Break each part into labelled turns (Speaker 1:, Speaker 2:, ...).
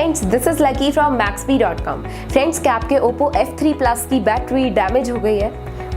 Speaker 1: Friends, this is lucky from Maxbhi.com। Friends, क्या आपके Oppo F3 Plus की battery damage हो गई है?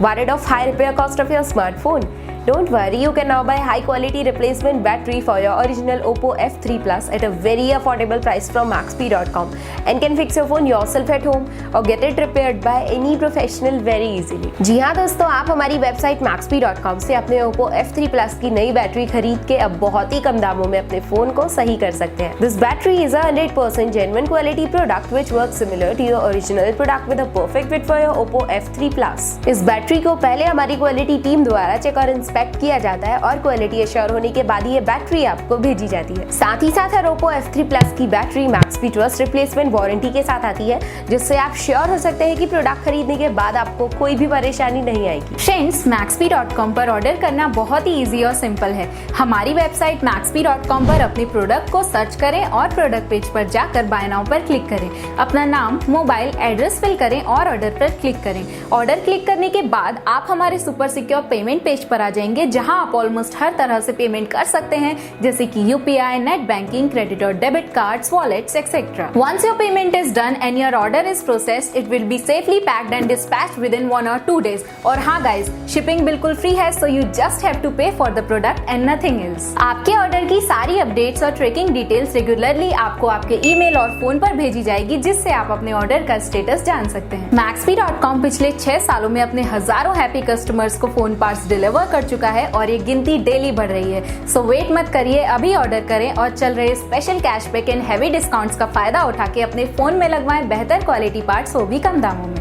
Speaker 1: Worried of high repair cost of your smartphone? Don't worry, you can now buy high quality replacement battery for your original Oppo F3 Plus at a very affordable price from Maxbhi.com and can fix your phone yourself at home or get it repaired by any professional very easily। जी हाँ दोस्तों, आप हमारी website Maxbhi.com से अपने Oppo F3 Plus की नई battery खरीद के अब बहुत ही कम दामों में अपने फोन को सही कर सकते हैं। This battery is a 100% genuine quality product which works similar to your original product with a perfect fit for your Oppo F3 Plus। इस बैटरी को पहले हमारी क्वालिटी टीम द्वारा चेक और इंस्पेक्ट किया जाता है और क्वालिटी एश्योर होने के बाद ये बैटरी आपको भेजी जाती है। साथ ही साथ हर Oppo F3 Plus की battery Maxbhi trust replacement warranty के साथ आती है, जिससे आप श्योर हो सकते हैं कि प्रोडक्ट खरीदने के बाद आपको कोई भी परेशानी नहीं आएगी।
Speaker 2: फ्रेंड्स, Maxbhi.com पर ऑर्डर करना बहुत ही इजी और सिंपल है। हमारी वेबसाइट Maxbhi.com पर अपने प्रोडक्ट को सर्च करें और प्रोडक्ट पेज पर जाकर बाय नाउ पर क्लिक करें। अपना नाम, मोबाइल, एड्रेस फिल करें और ऑर्डर पर क्लिक करें। ऑर्डर क्लिक करने के बाद आप हमारे सुपर सिक्योर पेमेंट पेज पर आ जाएंगे, जहां आप ऑलमोस्ट हर तरह से पेमेंट कर सकते हैं, जैसे कि यूपीआई, नेट बैंकिंग, क्रेडिट और debit cards, wallets etcetera. Once your payment is done and your order is processed, it will be safely packed and dispatched within 1 or 2 days। और हाँ गाइज, शिपिंग बिल्कुल free है, so you just have to pay for the product and nothing else। आपके order की सारी updates और tracking details regularly आपको आपके ईमेल और फोन पर भेजी जाएगी, जिससे आप अपने ऑर्डर का स्टेटस जान सकते हैं। Maxbhi.com पिछले 6 सालों में अपने हजारों हैप्पी कस्टमर्स को फोन पार्ट्स डिलीवर कर चुका है और ये गिनती डेली बढ़ रही है। सो वेट मत करिए, अभी ऑर्डर करें और चल रहे special cashback and heavy discounts का फायदा उठा के अपने फोन में लगवाएं बेहतर क्वालिटी पार्ट्स, वो भी कम दामों में।